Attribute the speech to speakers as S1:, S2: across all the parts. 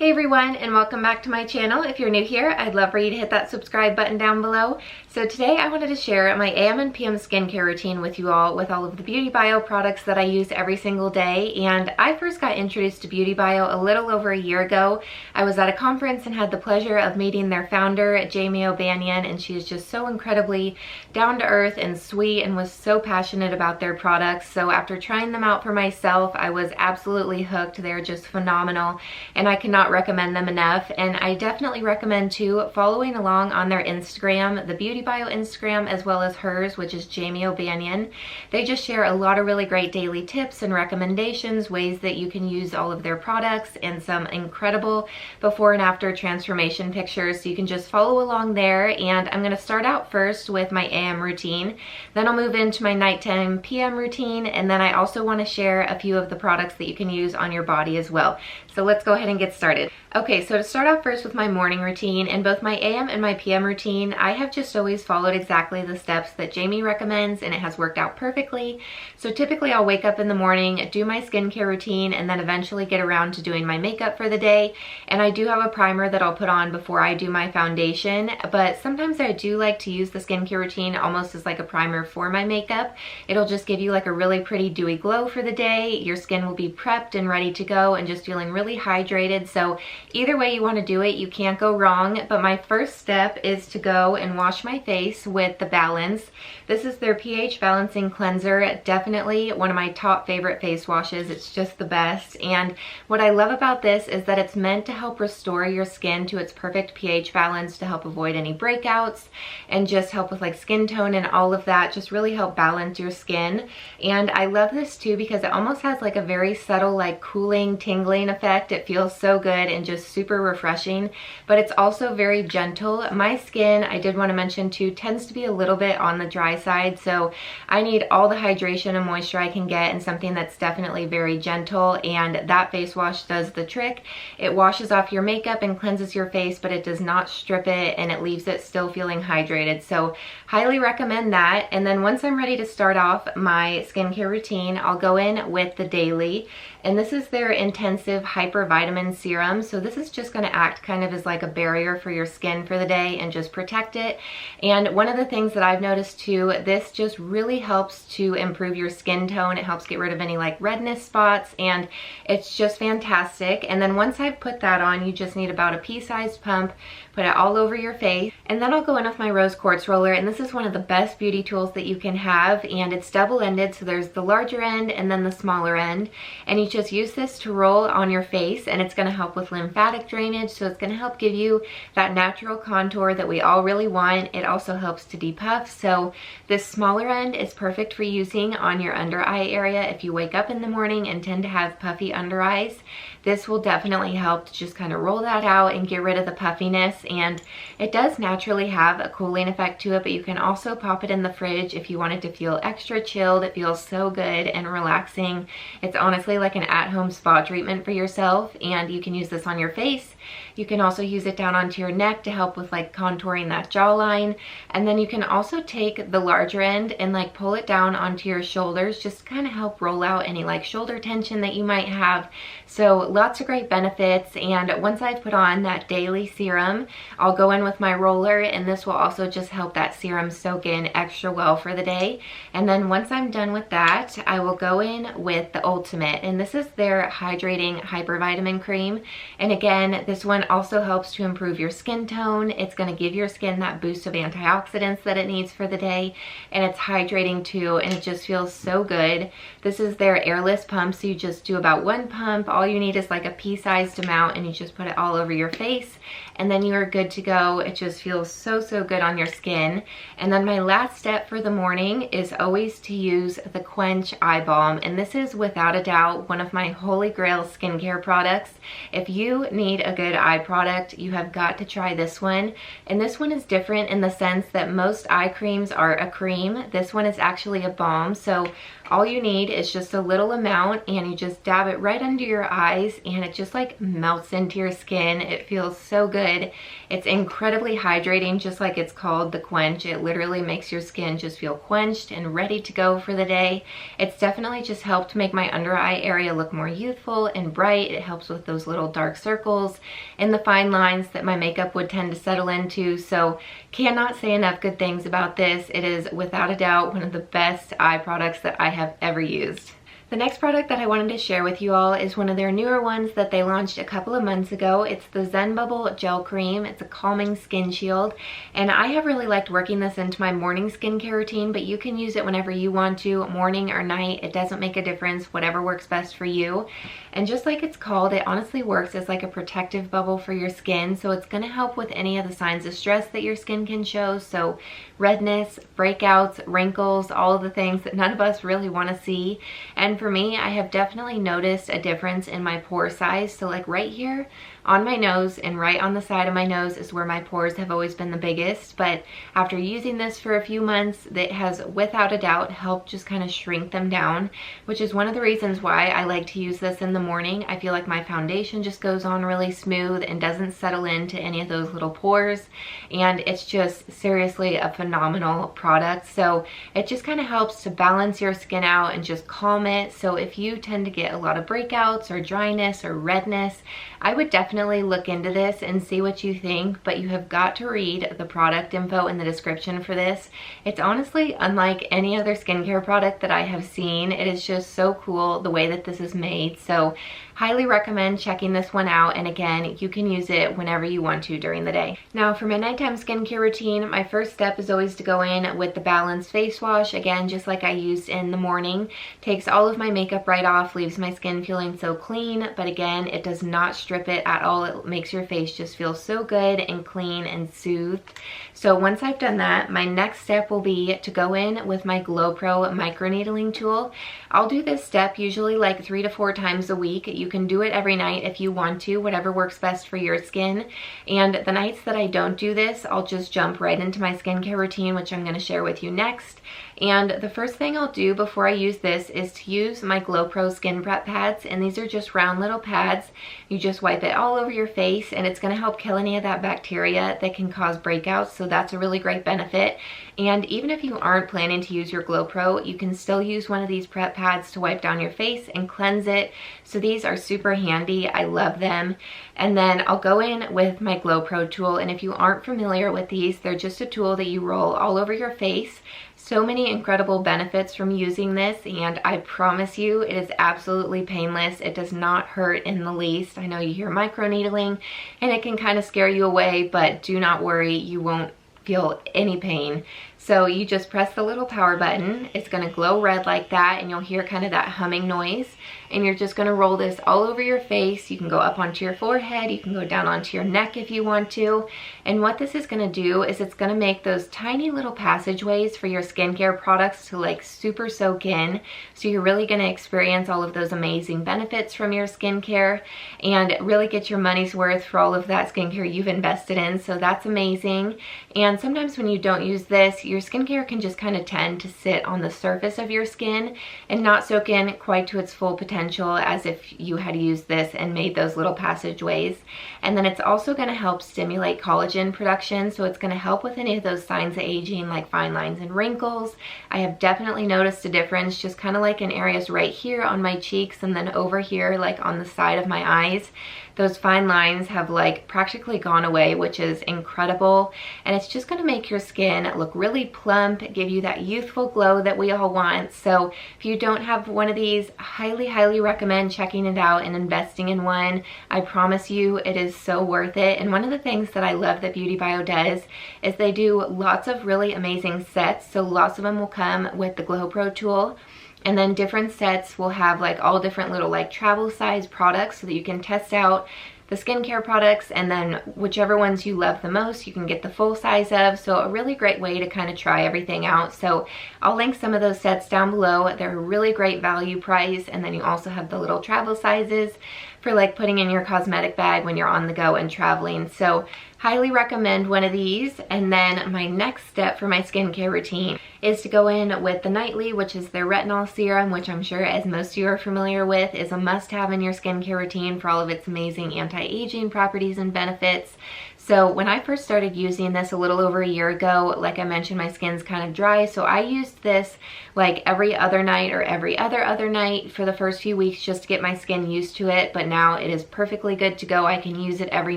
S1: Hey everyone, and welcome back to my channel. If you're new here, I'd love for you to hit that subscribe button down below. So today I wanted to share my AM and PM skincare routine with you all with all of the Beautybio products that I use every single day. And I first got introduced to Beautybio a little over a year ago. I was at a conference and had the pleasure of meeting their founder, Jamie O'Banion, and she is just so incredibly down to earth and sweet and was so passionate about their products. So after trying them out for myself, I was absolutely hooked. They're just phenomenal, and I cannot recommend them enough. And I definitely recommend too following along on their Instagram, the Beautybio Instagram, as well as hers, which is Jamie O'Banion. They just share a lot of really great daily tips and recommendations, ways that you can use all of their products, and some incredible before and after transformation pictures. So you can just follow along there. And I'm going to start out first with my AM routine, then I'll move into my nighttime PM routine, and then I also want to share a few of the products that you can use on your body as well. So let's go ahead and get started. Okay, so to start off first with my morning routine, in both my AM and my PM routine, I have just always followed exactly the steps that Jamie recommends, and it has worked out perfectly. So typically I'll wake up in the morning, do my skincare routine, and then eventually get around to doing my makeup for the day. And I do have a primer that I'll put on before I do my foundation, but sometimes I do like to use the skincare routine almost as like a primer for my makeup. It'll just give you like a really pretty dewy glow for the day. Your skin will be prepped and ready to go and just feeling really hydrated. So either way you want to do it, you can't go wrong. But my first step is to go and wash my face with the Balance. This is their pH balancing cleanser. Definitely one of my top favorite face washes. It's just the best. And what I love about this is that it's meant to help restore your skin to its perfect pH balance, to help avoid any breakouts and just help with like skin tone and all of that, just really help balance your skin. And I love this too because it almost has like a very subtle like cooling, tingling effect. It feels so good and just super refreshing, but it's also very gentle. My skin, I did want to mention too, tends to be a little bit on the dry side, so I need all the hydration and moisture I can get in something that's definitely very gentle, and that face wash does the trick. It washes off your makeup and cleanses your face, but it does not strip it, and it leaves it still feeling hydrated. So highly recommend that. And then once I'm ready to start off my skincare routine, I'll go in with the Daily, and this is their intensive hypervitamin serum. So this is just going to act kind of as like a barrier for your skin for the day and just protect it. And one of the things that I've noticed too, this just really helps to improve your skin tone. It helps get rid of any like redness spots, and it's just fantastic. And then once I've put that on, you just need about a pea-sized pump, put it all over your face, and then I'll go in with my rose quartz roller. And this is one of the best beauty tools that you can have, and it's double-ended, so there's the larger end and then the smaller end, and you just use this to roll on your face, and it's going to help with lymphatic drainage. So it's going to help give you that natural contour that we all really want. It also helps to depuff. So this smaller end is perfect for using on your under eye area if you wake up in the morning and tend to have puffy under eyes. This will definitely help to just kind of roll that out and get rid of the puffiness. And it does naturally have a cooling effect to it, but you can also pop it in the fridge if you want it to feel extra chilled. It feels so good and relaxing. It's honestly like an at-home spa treatment for yourself, and you can use this on your face. You can also use it down onto your neck to help with like contouring that jawline. And then you can also take the larger end and like pull it down onto your shoulders, just to kind of help roll out any like shoulder tension that you might have. So lots of great benefits. And once I've put on that Daily serum, I'll go in with my roller, and this will also just help that serum soak in extra well for the day. And then once I'm done with that, I will go in with the Ultimate, and this is their hydrating hypervitamin cream. And again, this one also helps to improve your skin tone. It's going to give your skin that boost of antioxidants that it needs for the day, and it's hydrating too, and it just feels so good. This is their airless pump, so you just do about one pump. All you need is like a pea-sized amount, and you just put it all over your face, and then you are good to go. It just feels so good on your skin. And then my last step for the morning is always to use the Quench Eye Balm, and this is without a doubt one of my holy grail skincare products. If you need a good eye product, you have got to try this one. And this one is different in the sense that most eye creams are a cream. This one is actually a balm, so all you need is just a little amount, and you just dab it right under your eyes, eyes, and it just like melts into your skin. It feels so good. It's incredibly hydrating, just like it's called, the Quench. It literally makes your skin just feel quenched and ready to go for the day. It's definitely just helped make my under eye area look more youthful and bright. It helps with those little dark circles and the fine lines that my makeup would tend to settle into. So cannot say enough good things about this. It is without a doubt one of the best eye products that I have ever used. The next product that I wanted to share with you all is one of their newer ones that they launched a couple of months ago. It's the Zen Bubble Gel Cream. It's a calming skin shield, and I have really liked working this into my morning skincare routine, but you can use it whenever you want to, morning or night. It doesn't make a difference, whatever works best for you. And just like it's called, it honestly works as like a protective bubble for your skin, so it's going to help with any of the signs of stress that your skin can show. So redness, breakouts, wrinkles, all of the things that none of us really want to see. And for me, I have definitely noticed a difference in my pore size. So like right here on my nose and right on the side of my nose is where my pores have always been the biggest. But after using this for a few months, it has without a doubt helped just kind of shrink them down, which is one of the reasons why I like to use this in the morning. I feel like my foundation just goes on really smooth and doesn't settle into any of those little pores. And it's just seriously a phenomenal product. So it just kind of helps to balance your skin out and just calm it. So if you tend to get a lot of breakouts or dryness or redness, I would definitely look into this and see what you think, but you have got to read the product info in the description for this. It's honestly unlike any other skincare product that I have seen. It is just so cool the way that this is made. So highly recommend checking this one out, and again, you can use it whenever you want to during the day. Now for my nighttime skincare routine, my first step is always to go in with the balanced face wash, again just like I used in the morning. Takes all of my makeup right off, leaves my skin feeling so clean, but again it does not strip it at all. It makes your face just feel so good and clean and soothed. So once I've done that, my next step will be to go in with my Glow Pro microneedling tool. I'll do this step usually like 3 to 4 times a week. You can do it every night if you want to, whatever works best for your skin. And the nights that I don't do this, I'll just jump right into my skincare routine, which I'm going to share with you next. And the first thing I'll do before I use this is to use my Glow Pro Skin Prep pads, and these are just round little pads. You just wipe it all over your face, and it's going to help kill any of that bacteria that can cause breakouts, so that's a really great benefit. And even if you aren't planning to use your Glow Pro, you can still use one of these prep pads to wipe down your face and cleanse it. So these are super handy. I love them. And then I'll go in with my Glow Pro tool, and if you aren't familiar with these, they're just a tool that you roll all over your face. So many incredible benefits from using this, and I promise you it is absolutely painless. It does not hurt in the least. I know you hear microneedling and it can kind of scare you away, but do not worry, you won't feel any pain. So you just press the little power button. It's going to glow red like that, and you'll hear kind of that humming noise. And you're just going to roll this all over your face. You can go up onto your forehead. You can go down onto your neck if you want to. And what this is going to do is it's going to make those tiny little passageways for your skincare products to like super soak in. So you're really going to experience all of those amazing benefits from your skincare and really get your money's worth for all of that skincare you've invested in. So that's amazing. And sometimes when you don't use this, your skincare can just kind of tend to sit on the surface of your skin and not soak in quite to its full potential as if you had used this and made those little passageways. And then it's also going to help stimulate collagen production, so it's going to help with any of those signs of aging like fine lines and wrinkles. I have definitely noticed a difference just kind of like in areas right here on my cheeks and then over here like on the side of my eyes. Those fine lines have like practically gone away, which is incredible. And it's just going to make your skin look really plump, give you that youthful glow that we all want. So if you don't have one of these, highly recommend checking it out and investing in one. I promise you it is so worth it. And one of the things that I love that Beautybio does is they do lots of really amazing sets. So lots of them will come with the Glow Pro tool. And then different sets will have like all different little like travel size products so that you can test out the skincare products, and then whichever ones you love the most you can get the full size of. So a really great way to kind of try everything out. So I'll link some of those sets down below. They're a really great value price, and then you also have the little travel sizes for like putting in your cosmetic bag when you're on the go and traveling. So Highly recommend one of these. And then my next step for my skincare routine is to go in with the Nightly, which is their retinol serum, which I'm sure, as most of you are familiar with, is a must-have in your skincare routine for all of its amazing anti-aging properties and benefits. So when I first started using this a little over a year ago, like I mentioned, my skin's kind of dry, so I used this like every other night or every other night for the first few weeks just to get my skin used to it, but now it is perfectly good to go. I can use it every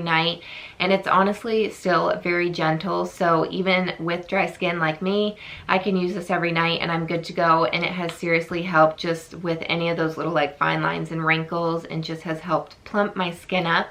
S1: night, and it's honestly still very gentle, so even with dry skin like me, I can use this every night and I'm good to go. And it has seriously helped just with any of those little like fine lines and wrinkles, and just has helped plump my skin up.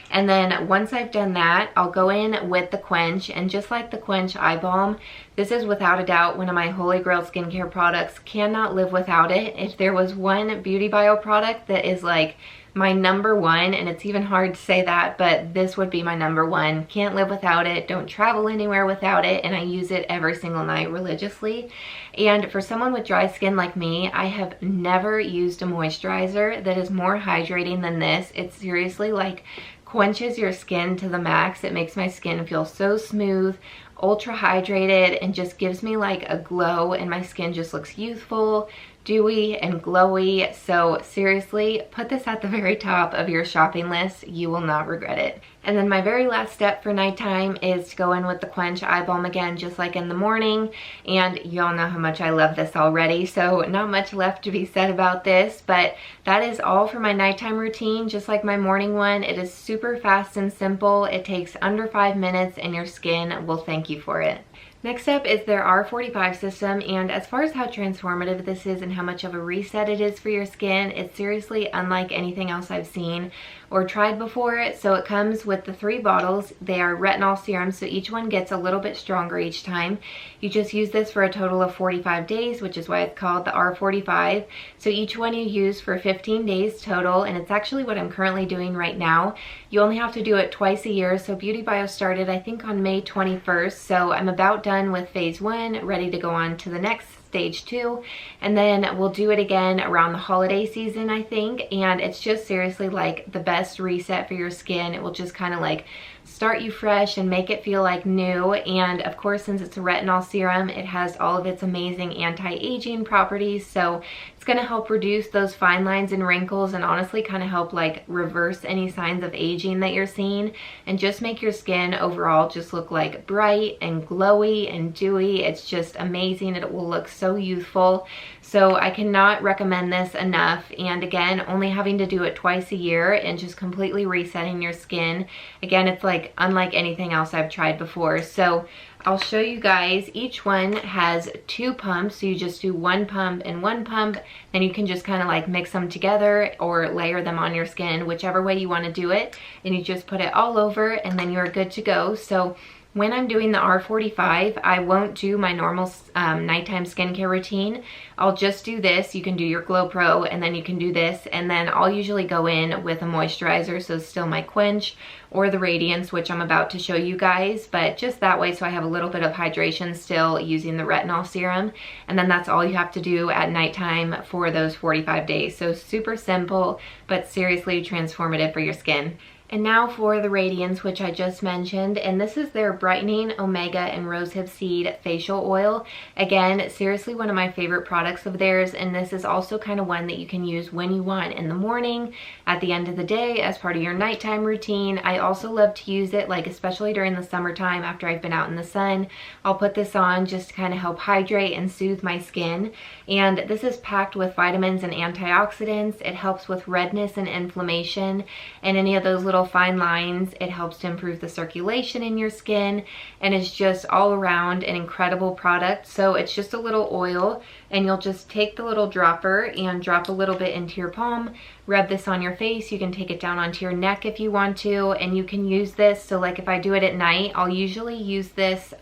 S1: And then once I've done that, I'll go in with the Quench, and just like the Quench Eye Balm, this is without a doubt one of my holy grail skincare products. Cannot live without it. If there was one Beautybio product that is like my number one, and it's even hard to say that, but this would be my number one. Can't live without it, don't travel anywhere without it, and I use it every single night religiously. And for someone with dry skin like me, I have never used a moisturizer that is more hydrating than this. It seriously like quenches your skin to the max. It makes my skin feel so smooth, ultra hydrated, and just gives me like a glow, and my skin just looks youthful, dewy, and glowy. So seriously, put this at the very top of your shopping list. You will not regret it. And then my very last step for nighttime is to go in with the Quench Eye Balm again, just like in the morning. And y'all know how much I love this already, so not much left to be said about this, but that is all for my nighttime routine. Just like my morning one, it is super fast and simple. It takes under 5 minutes and your skin will thank you for it. Next up is their R45 system, and as far as how transformative this is and how much of a reset it is for your skin, it's seriously unlike anything else I've seen or tried before. So it comes with the 3 bottles. They are retinol serums, so each one gets a little bit stronger each time. You just use this for a total of 45 days, which is why it's called the R45. So each one you use for 15 days total, and it's actually what I'm currently doing right now. You only have to do it twice a year. So Beautybio started, I think, on May 21st, so I'm about done with phase 1, ready to go on to the next stage 2, and then we'll do it again around the holiday season, I think. And it's just seriously like the best reset for your skin. It will just kind of like start you fresh and make it feel like new. And of course, since it's a retinol serum, it has all of its amazing anti-aging properties, so it's going to help reduce those fine lines and wrinkles, and honestly kind of help like reverse any signs of aging that you're seeing, and just make your skin overall just look like bright and glowy and dewy. It's just amazing. It will look so youthful. So I cannot recommend this enough. And again, only having to do it twice a year and just completely resetting your skin. Again, it's like unlike anything else I've tried before. So I'll show you guys. Each one has 2 pumps, so you just do 1 pump and 1 pump. Then you can just kind of like mix them together or layer them on your skin, whichever way you want to do it. And you just put it all over, and then you're good to go. So when I'm doing the R45, I won't do my normal nighttime skincare routine. I'll just do this. You can do your Glow Pro, and then you can do this, and then I'll usually go in with a moisturizer, so still my Quench or the Radiance, which I'm about to show you guys, but just that way so I have a little bit of hydration still using the retinol serum. And then that's all you have to do at nighttime for those 45 days. So super simple, but seriously transformative for your skin. And now for the Radiance, which I just mentioned, and this is their Brightening Omega and Rosehip Seed Facial Oil. Again, seriously one of my favorite products of theirs, and this is also kind of one that you can use when you want, in the morning, at the end of the day, as part of your nighttime routine. I also love to use it, like especially during the summertime after I've been out in the sun. I'll put this on just to kind of help hydrate and soothe my skin. And this is packed with vitamins and antioxidants. It helps with redness and inflammation and any of those little fine lines. It helps to improve the circulation in your skin, and it's just all around an incredible product. So it's just a little oil, and you'll just take the little dropper and drop a little bit into your palm, rub this on your face. You can take it down onto your neck if you want to, and you can use this. So like if I do it at night, I'll usually use this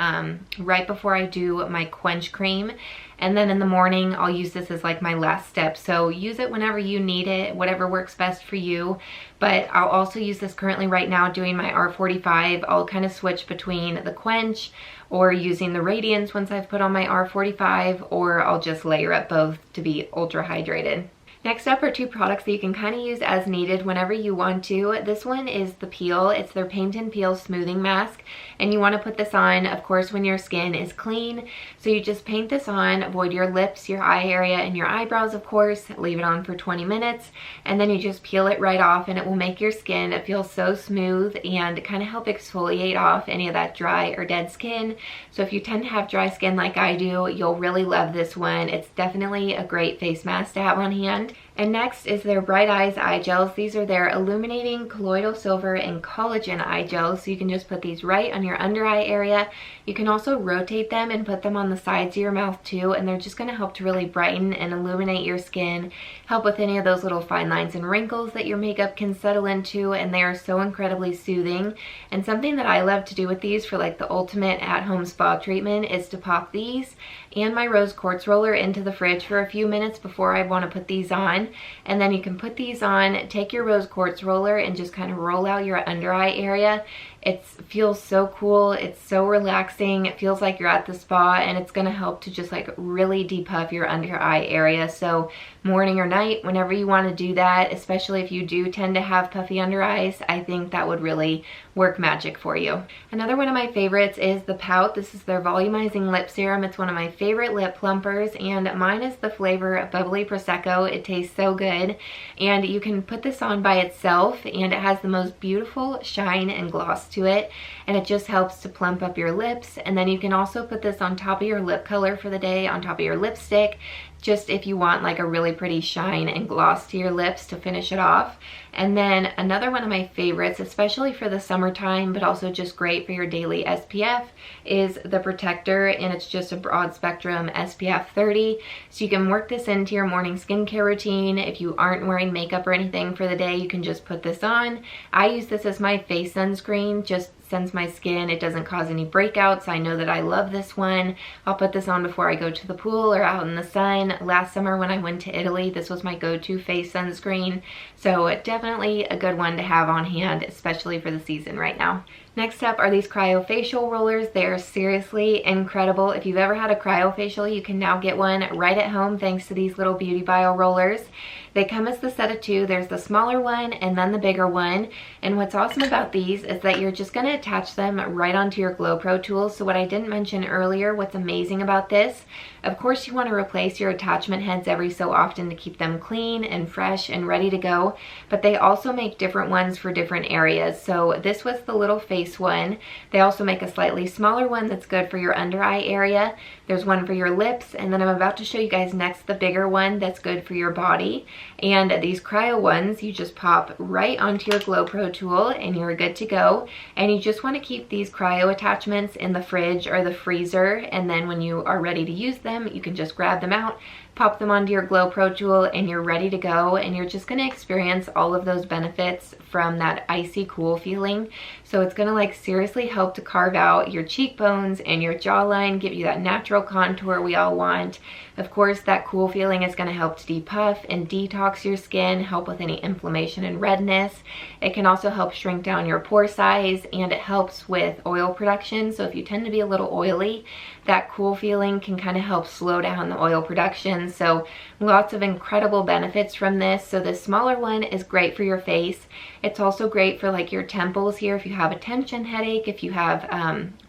S1: right before I do my Quench cream. And then in the morning, I'll use this as like my last step. So use it whenever you need it, whatever works best for you. But I'll also use this currently right now doing my R45. I'll kind of switch between the Quench or using the Radiance once I've put on my R45, or I'll just layer up both to be ultra hydrated. Next up are two products that you can kind of use as needed whenever you want to. This one is the Peel. It's their Paint and Peel Smoothing Mask, and you want to put this on, of course, when your skin is clean. So you just paint this on, avoid your lips, your eye area, and your eyebrows, of course. Leave it on for 20 minutes, and then you just peel it right off, and it will make your skin feel so smooth and kind of help exfoliate off any of that dry or dead skin. So if you tend to have dry skin like I do, you'll really love this one. It's definitely a great face mask to have on hand. And next is their Bright Eyes eye gels. These are their illuminating colloidal silver and collagen eye gels. So you can just put these right on your under eye area. You can also rotate them and put them on the sides of your mouth too, and they're just going to help to really brighten and illuminate your skin, help with any of those little fine lines and wrinkles that your makeup can settle into, and they are so incredibly soothing. And something that I love to do with these for like the ultimate at-home spa treatment is to pop these and my rose quartz roller into the fridge for a few minutes before I want to put these on. And then you can put these on, take your rose quartz roller and just kind of roll out your under eye area. It feels so cool. It's so relaxing. It feels like you're at the spa, and it's going to help to just like really depuff your under eye area. So morning or night, whenever you want to do that, especially if you do tend to have puffy under eyes, I think that would really work magic for you. Another one of my favorites is the Pout. This is their volumizing lip serum. It's one of my favorite lip plumpers, and mine is the flavor Bubbly Prosecco. It tastes so good, and you can put this on by itself, and it has the most beautiful shine and gloss to it, and it just helps to plump up your lips. And then you can also put this on top of your lip color for the day, on top of your lipstick, just if you want like a really pretty shine and gloss to your lips to finish it off. And then another one of my favorites, especially for the summertime, but also just great for your daily SPF, is the Protector, and it's just a broad spectrum SPF 30. So you can work this into your morning skincare routine. If you aren't wearing makeup or anything for the day, you can just put this on. I use this as my face sunscreen, just since my skin, it doesn't cause any breakouts. I know that I love this one. I'll put this on before I go to the pool or out in the sun. Last summer when I went to Italy, this was my go-to face sunscreen. So definitely a good one to have on hand, especially for the season right now. Next up are these Cryo facial rollers. They are seriously incredible. If you've ever had a Cryo facial, you can now get one right at home thanks to these little Beautybio rollers. They come as the set of two. There's the smaller one and then the bigger one. And what's awesome about these is that you're just going to attach them right onto your Glow Pro tool. So what I didn't mention earlier, what's amazing about this, of course you want to replace your attachment heads every so often to keep them clean and fresh and ready to go. But they also make different ones for different areas. So this was the little face one. They also make a slightly smaller one that's good for your under eye area. There's one for your lips, and then I'm about to show you guys next the bigger one that's good for your body. And these Cryo ones, you just pop right onto your Glow Pro tool and you're good to go. And you just want to keep these Cryo attachments in the fridge or the freezer, and then when you are ready to use them, you can just grab them out, pop them onto your Glow Pro tool, and you're ready to go. And you're just going to experience all of those benefits from that icy cool feeling. So it's going to like seriously help to carve out your cheekbones and your jawline, give you that natural contour we all want. Of course, that cool feeling is going to help to depuff and detox your skin, help with any inflammation and redness. It can also help shrink down your pore size, and it helps with oil production. So if you tend to be a little oily, that cool feeling can kind of help slow down the oil production. So lots of incredible benefits from this. So the smaller one is great for your face. It's also great for like your temples here if you have a tension headache, if you have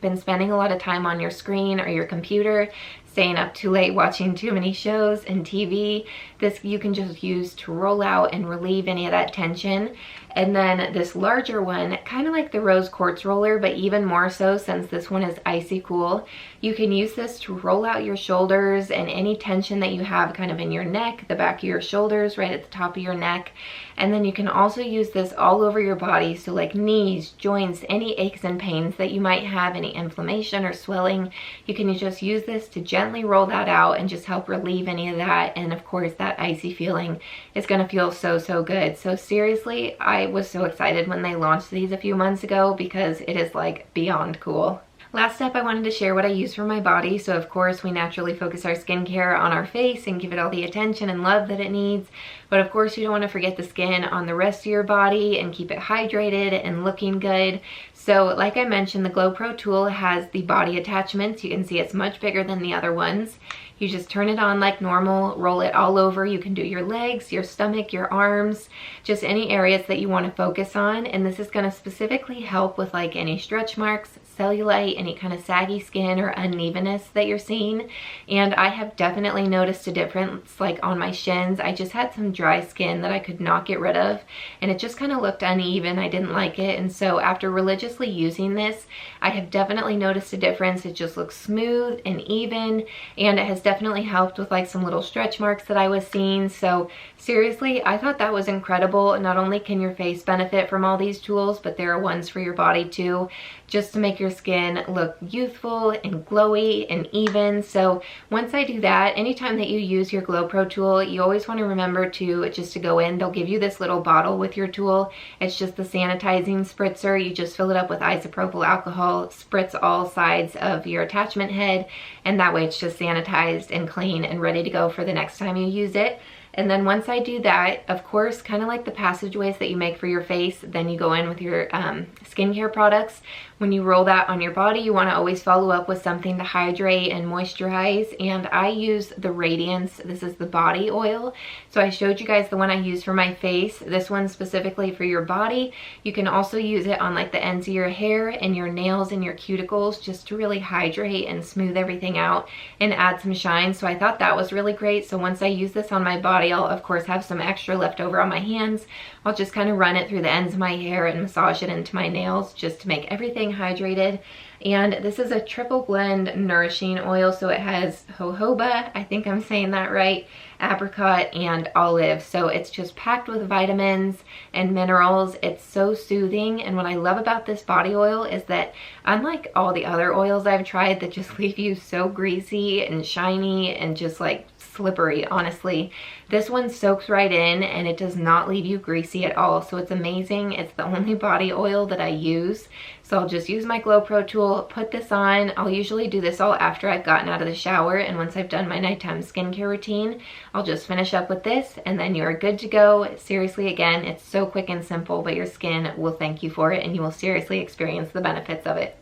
S1: been spending a lot of time on your screen or your computer, staying up too late watching too many shows and TV. This you can just use to roll out and relieve any of that tension. And then this larger one, kind of like the rose quartz roller, but even more so since this one is icy cool. You can use this to roll out your shoulders and any tension that you have kind of in your neck, the back of your shoulders, right at the top of your neck. And then you can also use this all over your body, so like knees, joints, any aches and pains that you might have, any inflammation or swelling. You can just use this to gently roll that out and just help relieve any of that. And of course that icy feeling is going to feel so good. So seriously, I was so excited when they launched these a few months ago because it is like beyond cool. Last up, I wanted to share what I use for my body. So of course we naturally focus our skincare on our face and give it all the attention and love that it needs. But of course you don't want to forget the skin on the rest of your body and keep it hydrated and looking good. So like I mentioned, the Glow Pro tool has the body attachments. You can see it's much bigger than the other ones. You just turn it on like normal, roll it all over. You can do your legs, your stomach, your arms, just any areas that you want to focus on. And this is going to specifically help with like any stretch marks, cellulite, any kind of saggy skin or unevenness that you're seeing. And I have definitely noticed a difference like on my shins. I just had some dry skin that I could not get rid of, and it just kind of looked uneven. I didn't like it. And so after religiously using this, I have definitely noticed a difference. It just looks smooth and even, and it has definitely helped with like some little stretch marks that I was seeing. So seriously, I thought that was incredible. Not only can your face benefit from all these tools, but there are ones for your body too, just to make your skin look youthful and glowy and even. So once I do that, anytime that you use your Glow Pro tool, you always want to remember to just to go in. They'll give you this little bottle with your tool. It's just the sanitizing spritzer. You just fill it up with isopropyl alcohol, spritz all sides of your attachment head, and that way it's just sanitized and clean and ready to go for the next time you use it. And then once I do that, of course, kind of like the passageways that you make for your face, then you go in with your skincare products. When you roll that on your body, you want to always follow up with something to hydrate and moisturize. And I use the Radiance. This is the body oil. So I showed you guys the one I use for my face. This one specifically for your body. You can also use it on like the ends of your hair and your nails and your cuticles, just to really hydrate and smooth everything out and add some shine. So I thought that was really great. So once I use this on my body, I'll of course have some extra left over on my hands. I'll just kind of run it through the ends of my hair and massage it into my nails just to make everything hydrated. And this is a triple blend nourishing oil, so it has jojoba, I think I'm saying that right, apricot, and olive. So it's just packed with vitamins and minerals. It's so soothing. And what I love about this body oil is that unlike all the other oils I've tried that just leave you so greasy and shiny and just like slippery, honestly, this one soaks right in and it does not leave you greasy at all. So it's amazing. It's the only body oil that I use. So I'll just use my Glow Pro tool, put this on. I'll usually do this all after I've gotten out of the shower, and once I've done my nighttime skincare routine, I'll just finish up with this and then you're good to go. Seriously, again, it's so quick and simple, but your skin will thank you for it and you will seriously experience the benefits of it.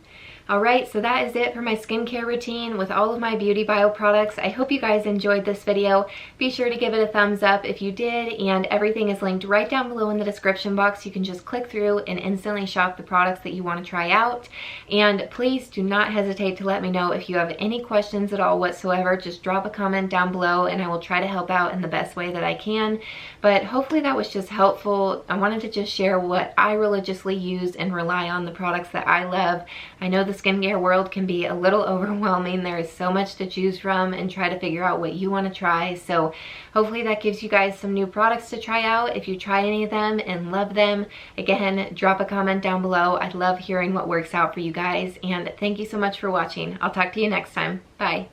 S1: Alright, so that is it for my skincare routine with all of my Beautybio products. I hope you guys enjoyed this video. Be sure to give it a thumbs up if you did, and everything is linked right down below in the description box. You can just click through and instantly shop the products that you want to try out. And please do not hesitate to let me know if you have any questions at all whatsoever. Just drop a comment down below and I will try to help out in the best way that I can. But hopefully that was just helpful. I wanted to just share what I religiously use and rely on, the products that I love. I know the skincare world can be a little overwhelming. There is so much to choose from, and try to figure out what you want to try. So hopefully that gives you guys some new products to try out. If you try any of them and love them, again, drop a comment down below. I'd love hearing what works out for you guys. And thank you so much for watching. I'll talk to you next time. Bye.